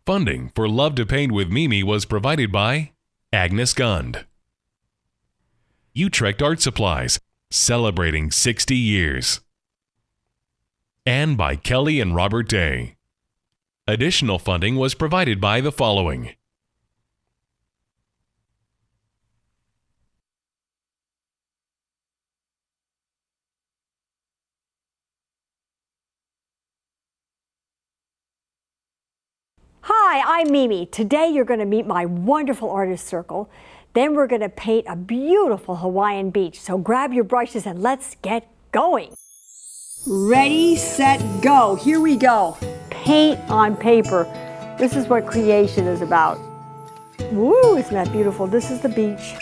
Funding for Love to Paint with Mimi was provided by Agnes Gund. Utrecht Art Supplies, celebrating 60 years. And by Kelly and Robert Day. Additional funding was provided by the following. Hi, I'm Mimi. Today you're going to meet my wonderful artist circle. Then we're going to paint a beautiful Hawaiian beach. So grab your brushes and let's get going. Ready, set, go. Here we go. Paint on paper. This is what creation is about. Woo, isn't that beautiful? This is the beach.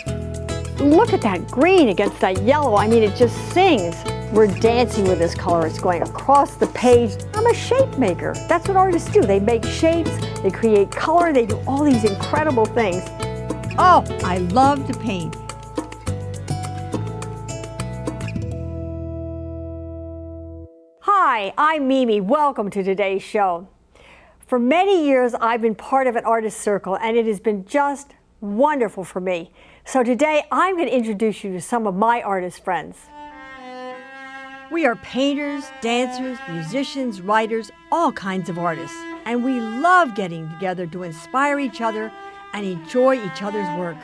Look at that green against that yellow. I mean, it just sings. We're dancing with this color. It's going across the page. I'm a shape maker. That's what artists do. They make shapes, they create color, they do all these incredible things. Oh, I love to paint. Hi, I'm Mimi. Welcome to today's show. For many years, I've been part of an artist circle, and it has been just wonderful for me. So today, I'm going to introduce you to some of my artist friends. We are painters, dancers, musicians, writers, all kinds of artists. And we love getting together to inspire each other and enjoy each other's work.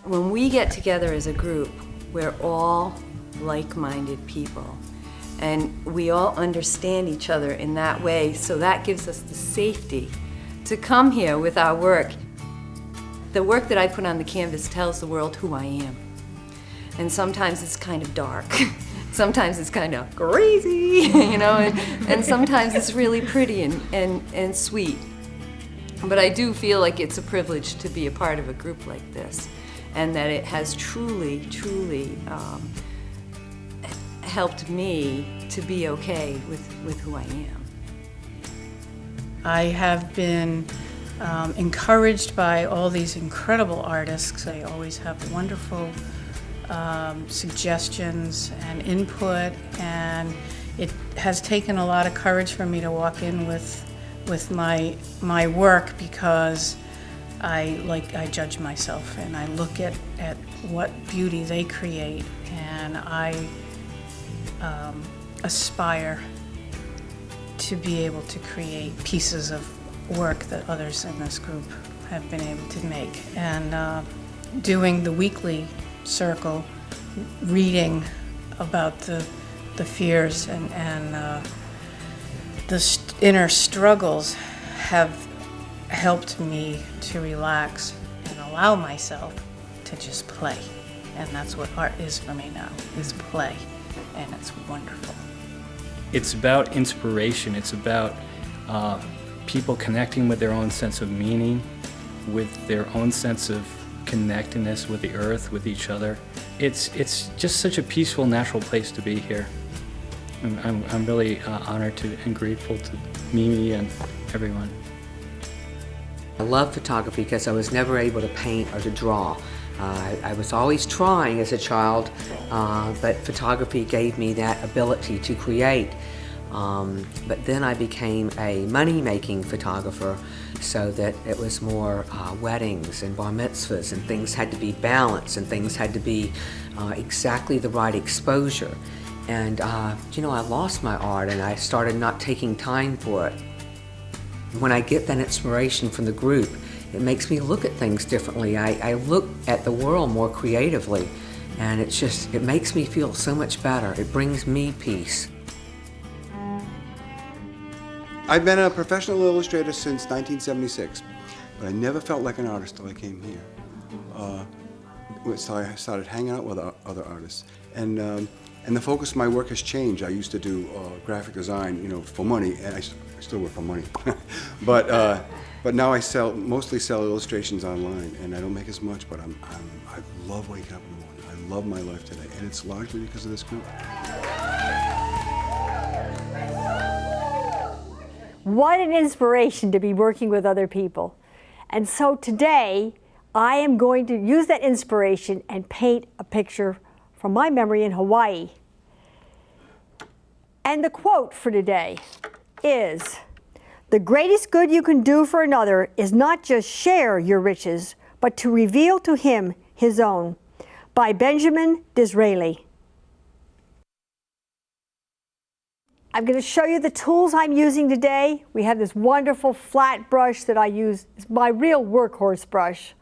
When we get together as a group, we're all like-minded people. And we all understand each other in that way, so that gives us the safety to come here with our work. The work that I put on the canvas tells the world who I am. And sometimes it's kind of dark. Sometimes it's kind of crazy, you know, and sometimes it's really pretty and sweet. But I do feel like it's a privilege to be a part of a group like this, and that it has truly, truly helped me to be okay with who I am. I have been encouraged by all these incredible artists. They always have wonderful suggestions and input, and it has taken a lot of courage for me to walk in with my work, because I judge myself and I look at what beauty they create, and I aspire to be able to create pieces of work that others in this group have been able to make. And doing the weekly circle, reading about the fears and the inner struggles have helped me to relax and allow myself to just play. And that's what art is for me now, is play, and it's wonderful. It's about inspiration. It's about people connecting with their own sense of meaning, with their own sense of connectedness with the earth, with each other. It's just such a peaceful, natural place to be here. I'm really honored and grateful to Mimi and everyone. I love photography because I was never able to paint or to draw. I was always trying as a child, but photography gave me that ability to create. But then I became a money-making photographer, so that it was more weddings and bar mitzvahs, and things had to be balanced, and things had to be exactly the right exposure. And you know, I lost my art, and I started not taking time for it. When I get that inspiration from the group, it makes me look at things differently. I look at the world more creatively, and it makes me feel so much better. It brings me peace. I've been a professional illustrator since 1976, but I never felt like an artist till I came here. So I started hanging out with other artists, and the focus of my work has changed. I used to do graphic design, you know, for money, and I still work for money, but now I mostly sell illustrations online, and I don't make as much, but I love waking up in the morning. I love my life today, and it's largely because of this group. What an inspiration to be working with other people. And so today, I am going to use that inspiration and paint a picture from my memory in Hawaii. And the quote for today: is, "The greatest good you can do for another is not just share your riches, but to reveal to him his own," by Benjamin Disraeli. I'm going to show you the tools I'm using today. We have this wonderful flat brush that I use. It's my real workhorse brush.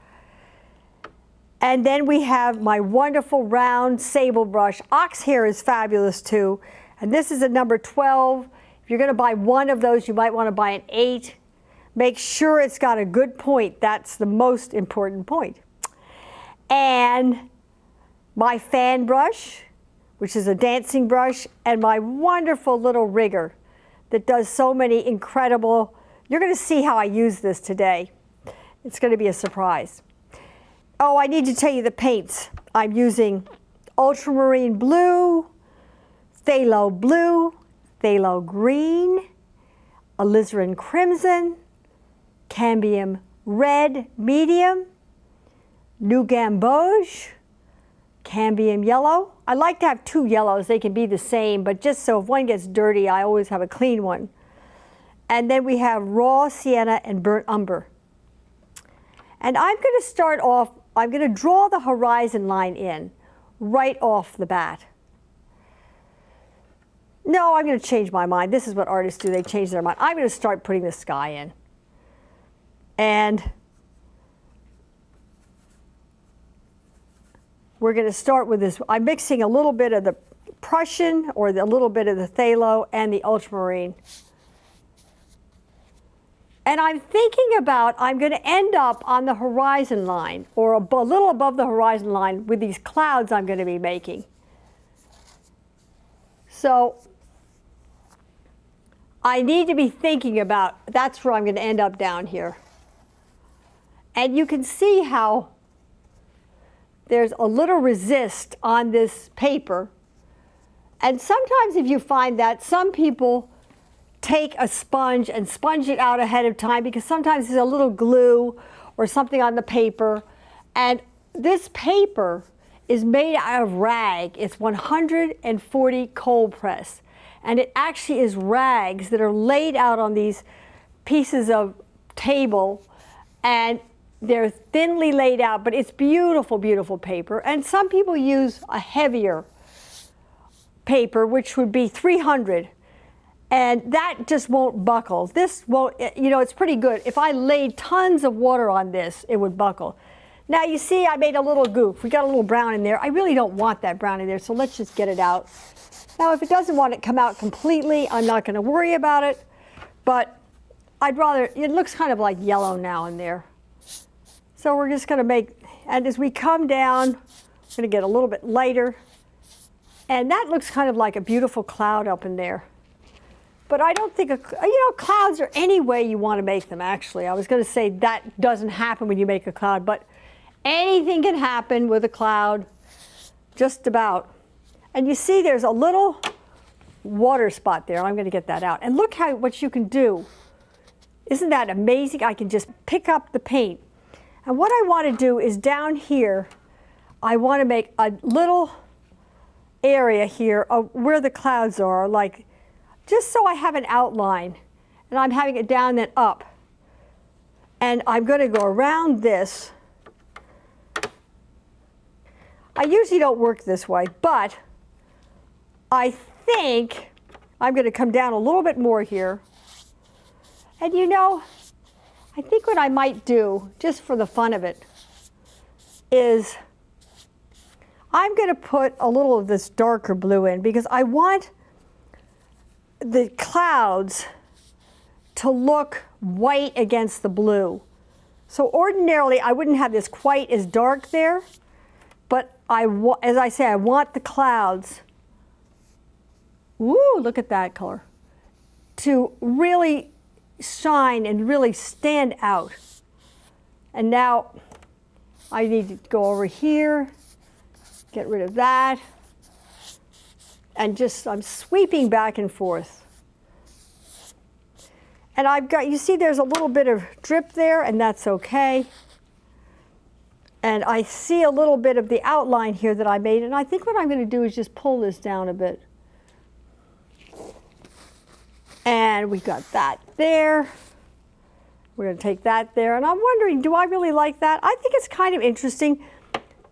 And then we have my wonderful round sable brush. Ox hair is fabulous too. And this is a number 12. If you're going to buy one of those, you might want to buy an 8. Make sure it's got a good point. That's the most important point. And my fan brush, which is a dancing brush, and my wonderful little rigger that does so many incredible, you're going to see how I use this today. It's going to be a surprise. Oh, I need to tell you the paints. I'm using ultramarine blue, phthalo blue, phthalo green, alizarin crimson, cambium red medium, new gamboge, cambium yellow. I like to have 2 yellows. They can be the same, but just so if one gets dirty, I always have a clean one. And then we have raw sienna and burnt umber. And I'm going to start off, I'm going to draw the horizon line in right off the bat. No, I'm going to change my mind. This is what artists do. They change their mind. I'm going to start putting the sky in. And we're going to start with this. I'm mixing a little bit of the Prussian, or a little bit of the phthalo, and the ultramarine. And I'm thinking about, I'm going to end up on the horizon line, or a little above the horizon line, with these clouds I'm going to be making. So I need to be thinking about, that's where I'm going to end up down here. And you can see how there's a little resist on this paper. And sometimes if you find that, some people take a sponge and sponge it out ahead of time, because sometimes there's a little glue or something on the paper. And this paper is made out of rag. It's 140 cold press. And it actually is rags that are laid out on these pieces of table, and they're thinly laid out, but it's beautiful, beautiful paper. And some people use a heavier paper, which would be 300. And that just won't buckle. This won't, you know, it's pretty good. If I laid tons of water on this, it would buckle. Now you see I made a little goof. We got a little brown in there. I really don't want that brown in there, so let's just get it out. Now if it doesn't want to come out completely, I'm not going to worry about it. But I'd rather, it looks kind of like yellow now in there. So we're just going to make, and as we come down, we're going to get a little bit lighter. And that looks kind of like a beautiful cloud up in there. But I don't think, clouds are any way you want to make them, actually. I was going to say that doesn't happen when you make a cloud, but anything can happen with a cloud, just about. And you see there's a little water spot there. I'm going to get that out. And look what you can do. Isn't that amazing? I can just pick up the paint. And what I want to do is down here, I want to make a little area here of where the clouds are, like, just so I have an outline. And I'm having it down then up. And I'm going to go around this. I usually don't work this way, but I think I'm going to come down a little bit more here. And you know, I think what I might do, just for the fun of it, is I'm going to put a little of this darker blue in, because I want the clouds to look white against the blue. So ordinarily I wouldn't have this quite as dark there, but as I say, I want the clouds, ooh, look at that color, to really shine and really stand out. And now I need to go over here, get rid of that, and I'm sweeping back and forth. And I've got, you see there's a little bit of drip there, and that's okay. And I see a little bit of the outline here that I made, and I think what I'm going to do is just pull this down a bit. And we got that there. We're going to take that there. And I'm wondering, do I really like that? I think it's kind of interesting.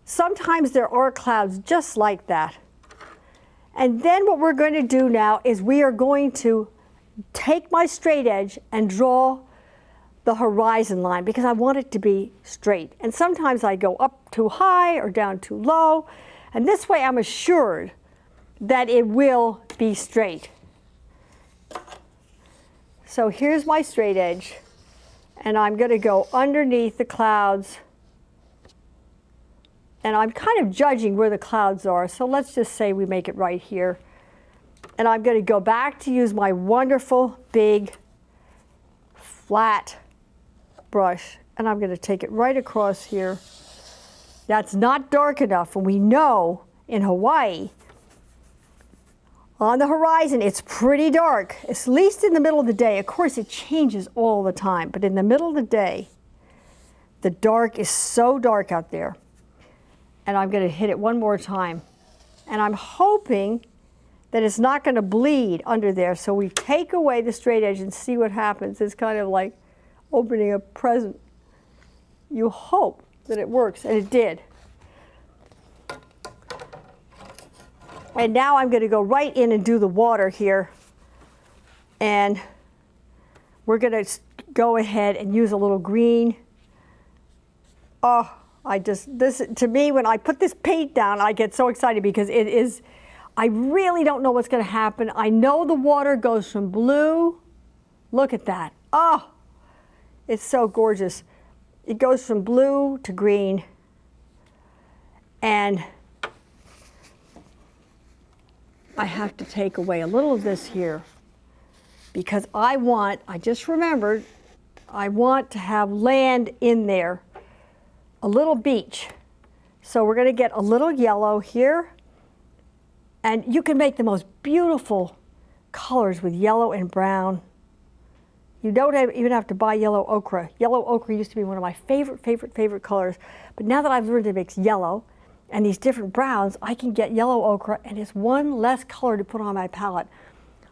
Sometimes there are clouds just like that. And then what we're going to do now is we are going to take my straight edge and draw the horizon line because I want it to be straight. And sometimes I go up too high or down too low. And this way I'm assured that it will be straight. So here's my straight edge. And I'm going to go underneath the clouds. And I'm kind of judging where the clouds are. So let's just say we make it right here. And I'm going to go back to use my wonderful big flat brush. And I'm going to take it right across here. That's not dark enough. And we know in Hawaii, on the horizon, it's pretty dark, at least in the middle of the day. Of course, it changes all the time. But in the middle of the day, the dark is so dark out there. And I'm going to hit it one more time. And I'm hoping that it's not going to bleed under there. So we take away the straight edge and see what happens. It's kind of like opening a present. You hope that it works, and it did. And now I'm going to go right in and do the water here. And we're going to go ahead and use a little green. Oh, this, to me, when I put this paint down, I get so excited because it is, I really don't know what's going to happen. I know the water goes from blue. Look at that. Oh, it's so gorgeous. It goes from blue to green. And I have to take away a little of this here because I just remembered, I want to have land in there, a little beach. So we're going to get a little yellow here. And you can make the most beautiful colors with yellow and brown. You don't even have to buy yellow ochre. Yellow ochre used to be one of my favorite colors. But now that I've learned to mix yellow and these different browns, I can get yellow ochre, and it's one less color to put on my palette.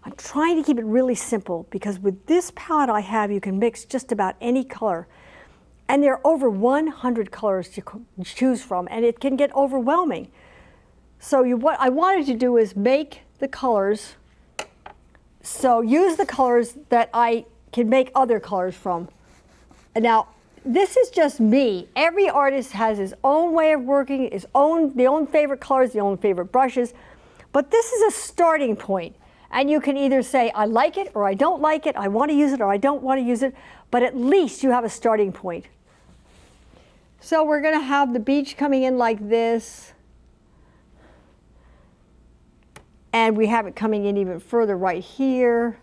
I'm trying to keep it really simple because with this palette I have, you can mix just about any color. And there are over 100 colors to choose from, and it can get overwhelming. So what I wanted to do is make the colors, so use the colors that I can make other colors from. And now, this is just me. Every artist has his own way of working, the own favorite colors, the own favorite brushes. But this is a starting point. And you can either say, I like it or I don't like it, I want to use it or I don't want to use it, but at least you have a starting point. So we're going to have the beach coming in like this. And we have it coming in even further right here.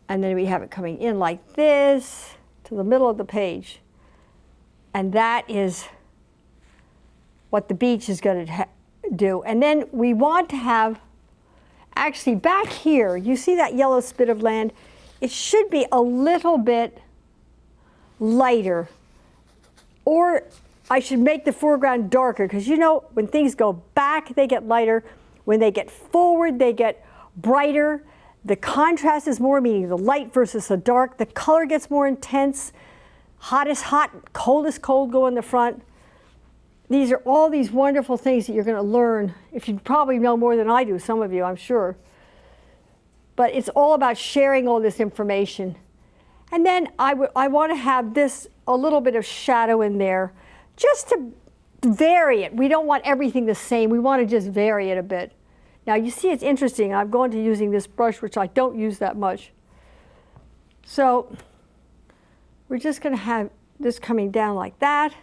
And then we have it coming in like this to the middle of the page. And that is what the beach is going to do. And then we want to have, actually back here, you see that yellow spit of land? It should be a little bit lighter. Or I should make the foreground darker, because you know, when things go back, they get lighter. When they get forward, they get brighter. The contrast is more, meaning the light versus the dark. The color gets more intense. Hottest hot, coldest cold go in the front. These are all these wonderful things that you're going to learn. If you probably know more than I do, some of you, I'm sure. But it's all about sharing all this information. And then I want to have this, a little bit of shadow in there, just to vary it. We don't want everything the same. We want to just vary it a bit. Now you see it's interesting. I've gone to using this brush, which I don't use that much. So we're just going to have this coming down like that.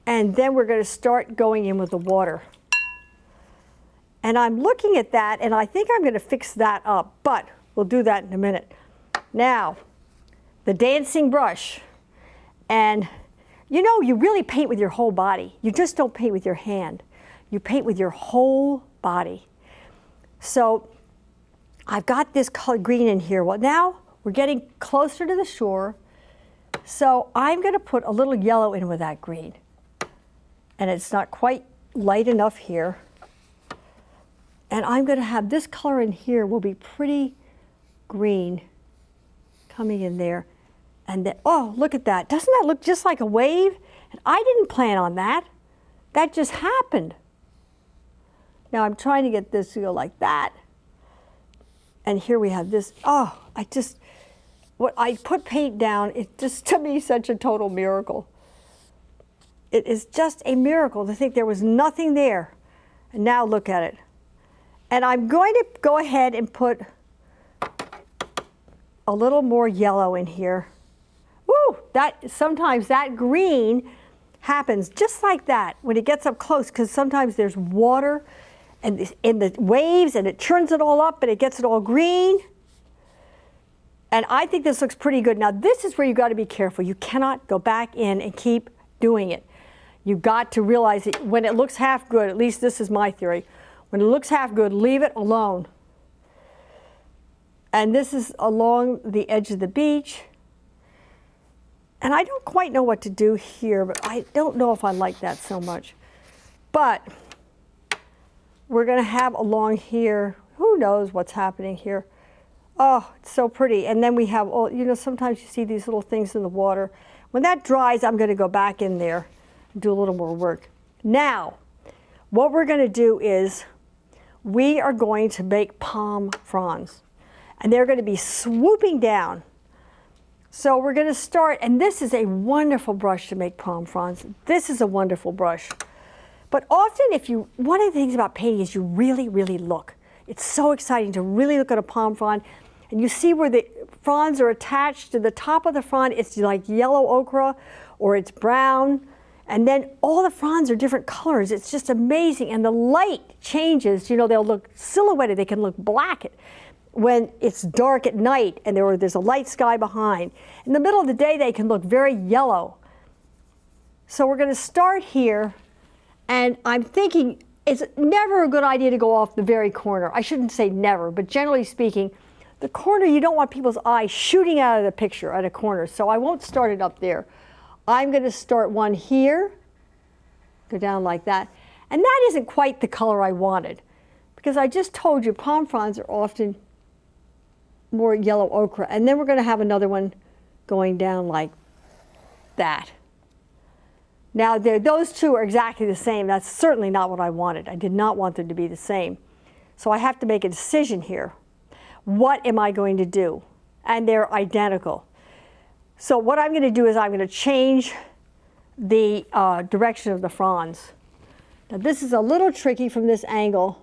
And then we're going to start going in with the water. And I'm looking at that, and I think I'm going to fix that up, but we'll do that in a minute. Now, the dancing brush. And you know, you really paint with your whole body. You just don't paint with your hand. You paint with your whole body. So I've got this color green in here. Well, now we're getting closer to the shore. So I'm going to put a little yellow in with that green. And it's not quite light enough here. And I'm going to have this color in here will be pretty green coming in there. And then, oh, look at that. Doesn't that look just like a wave? And I didn't plan on that. That just happened. Now I'm trying to get this to go like that. And here we have this. Oh, what I put paint down, it's just to me such a total miracle. It is just a miracle to think there was nothing there. And now look at it. And I'm going to go ahead and put a little more yellow in here. Woo! Sometimes that green happens just like that when it gets up close, because sometimes there's water and in the waves and it churns it all up and it gets it all green. And I think this looks pretty good. Now this is where you got to be careful. You cannot go back in and keep doing it. You've got to realize that when it looks half good, at least this is my theory, when it looks half good, leave it alone. And this is along the edge of the beach. And I don't quite know what to do here, but I don't know if I like that so much. But we're going to have along here, who knows what's happening here. Oh, it's so pretty. And then we have, sometimes you see these little things in the water. When that dries, I'm going to go back in there and do a little more work. Now, what we're going to do is we are going to make palm fronds. And they're going to be swooping down. So we're going to start, and this is a wonderful brush to make palm fronds. This is a wonderful brush. But often one of the things about painting is you really, really look. It's so exciting to really look at a palm frond, and you see where the fronds are attached to the top of the frond. It's like yellow ochre, or it's brown, and then all the fronds are different colors. It's just amazing, and the light changes. They'll look silhouetted. They can look black when it's dark at night and there's a light sky behind. In the middle of the day, they can look very yellow. So we're going to start here, and I'm thinking it's never a good idea to go off the very corner. I shouldn't say never, but generally speaking, the corner, you don't want people's eyes shooting out of the picture at a corner, so I won't start it up there. I'm going to start one here, go down like that, and that isn't quite the color I wanted, because I just told you palm fronds are often more yellow ochre. And then we're going to have another one going down like that. Now those two are exactly the same. That's certainly not what I wanted. I did not want them to be the same. So I have to make a decision here. What am I going to do? And they're identical. So what I'm going to do is I'm going to change the direction of the fronds. Now this is a little tricky from this angle.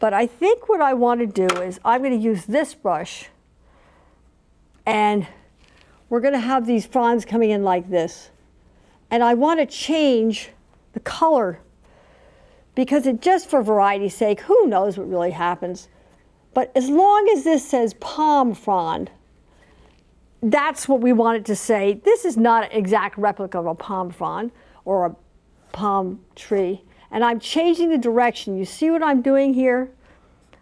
But I think what I want to do is I'm going to use this brush, and we're going to have these fronds coming in like this. And I want to change the color, because just for variety's sake, who knows what really happens. But as long as this says palm frond, that's what we want it to say. This is not an exact replica of a palm frond or a palm tree. And I'm changing the direction. You see what I'm doing here?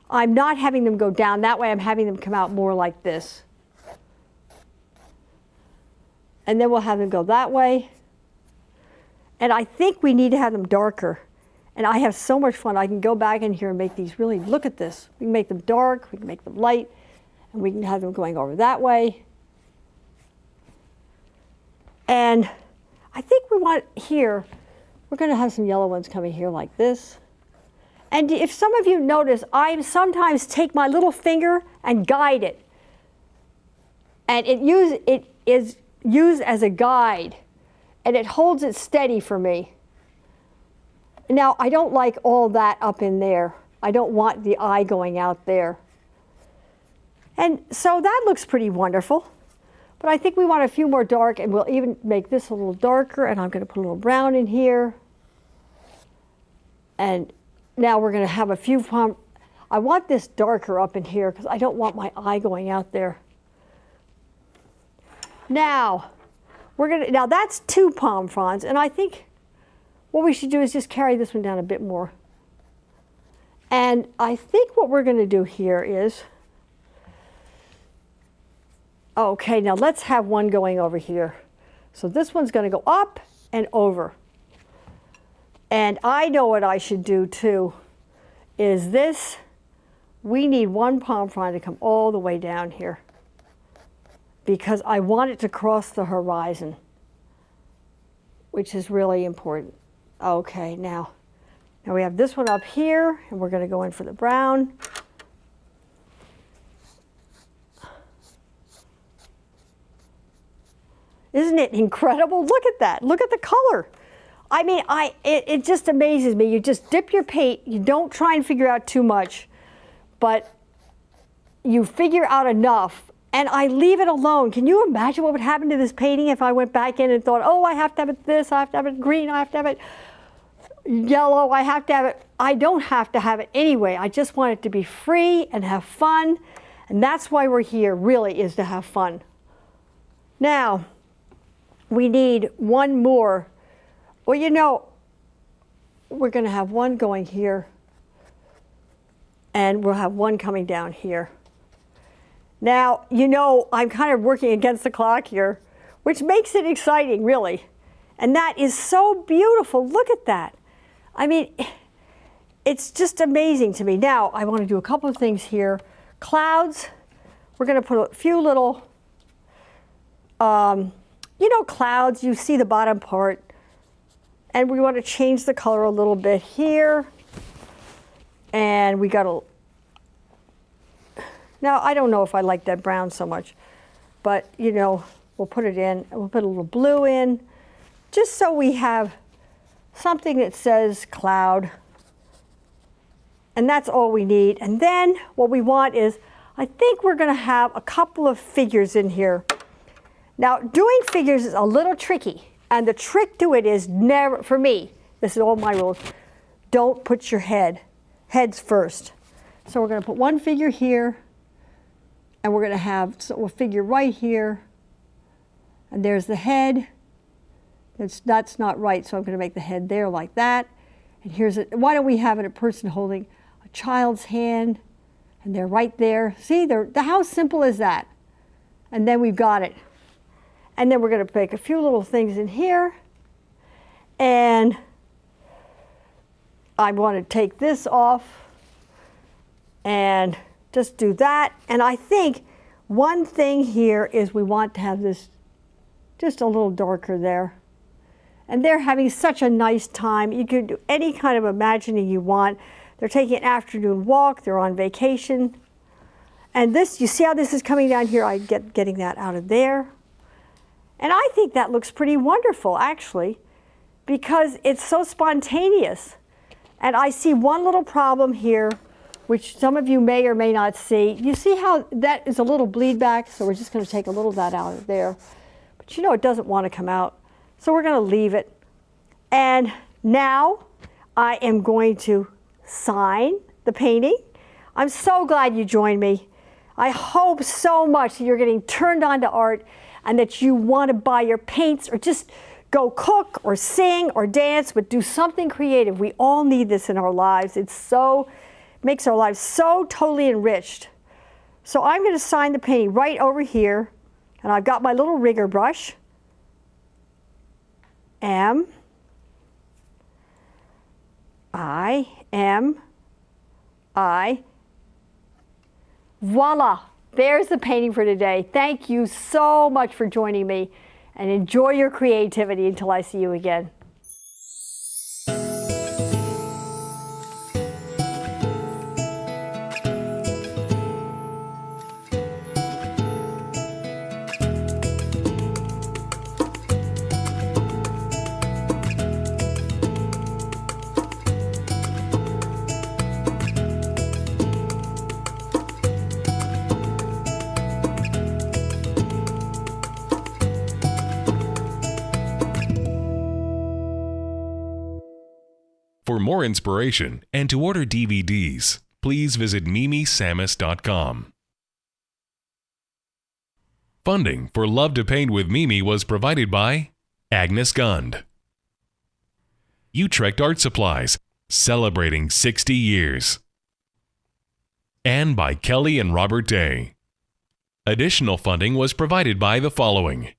I'm not having them go down that way. I'm having them come out more like this. And then we'll have them go that way. And I think we need to have them darker. And I have so much fun. I can go back in here and make these really, look at this. We can make them dark, we can make them light, and we can have them going over that way. And I think we want here, we're going to have some yellow ones coming here like this. And if some of you notice, I sometimes take my little finger and guide it. And it is used as a guide. And it holds it steady for me. Now, I don't like all that up in there. I don't want the eye going out there. And so that looks pretty wonderful. But I think we want a few more dark, and we'll even make this a little darker, and I'm going to put a little brown in here. And now we're going to have a few palm. I want this darker up in here because I don't want my eye going out there. Now, now that's 2 palm fronds, and I think what we should do is just carry this one down a bit more. And I think what we're going to do here is, okay, now let's have one going over here. So this one's going to go up and over. And I know what I should do too, is this. We need one palm frond to come all the way down here because I want it to cross the horizon, which is really important. Okay, now we have this one up here, and we're going to go in for the brown. Isn't it incredible? Look at that. Look at the color. I mean, it just amazes me. You just dip your paint. You don't try and figure out too much, but you figure out enough, and I leave it alone. Can you imagine what would happen to this painting if I went back in and thought, oh, I have to have it this, I have to have it green, I have to have it yellow, I have to have it. I don't have to have it anyway. I just want it to be free and have fun, and that's why we're here, really, is to have fun. Now, we need one more. Well, you know, we're going to have one going here, and we'll have one coming down here. Now, you know, I'm kind of working against the clock here, which makes it exciting, really. And that is so beautiful. Look at that. I mean, it's just amazing to me. Now, I want to do a couple of things here. Clouds, we're going to put a few little, you know, clouds, you see the bottom part. And we want to change the color a little bit here. And we got to, now I don't know if I like that brown so much, but you know, we'll put it in, and we'll put a little blue in, just so we have something that says cloud. And that's all we need. And then what we want is, I think we're going to have a couple of figures in here. Now, doing figures is a little tricky. And the trick to it is never, for me, this is all my rules, don't put your heads first. So we're going to put one figure here, and we're going to have a figure right here, and there's the head. That's not right, so I'm going to make the head there like that. And here's it. Why don't we have it a person holding a child's hand, and they're right there. See, how simple is that? And then we've got it. And then we're going to make a few little things in here. And I want to take this off and just do that. And I think one thing here is we want to have this just a little darker there. And they're having such a nice time. You can do any kind of imagining you want. They're taking an afternoon walk. They're on vacation. And this, you see how this is coming down here? I'm getting that out of there. And I think that looks pretty wonderful, actually, because it's so spontaneous. And I see one little problem here, which some of you may or may not see. You see how that is a little bleed back? So we're just going to take a little of that out of there. But you know it doesn't want to come out. So we're going to leave it. And now I am going to sign the painting. I'm so glad you joined me. I hope so much that you're getting turned on to art, and that you want to buy your paints or just go cook or sing or dance, but do something creative. We all need this in our lives. It makes our lives so totally enriched. So I'm going to sign the painting right over here, and I've got my little rigger brush. M I M I. Voila! There's the painting for today. Thank you so much for joining me, and enjoy your creativity until I see you again. For more inspiration and to order DVDs, please visit mimisammis.com. Funding for Love to Paint with Mimi was provided by Agnes Gund, Utrecht Art Supplies, celebrating 60 years, and by Kelly and Robert Day. Additional funding was provided by the following: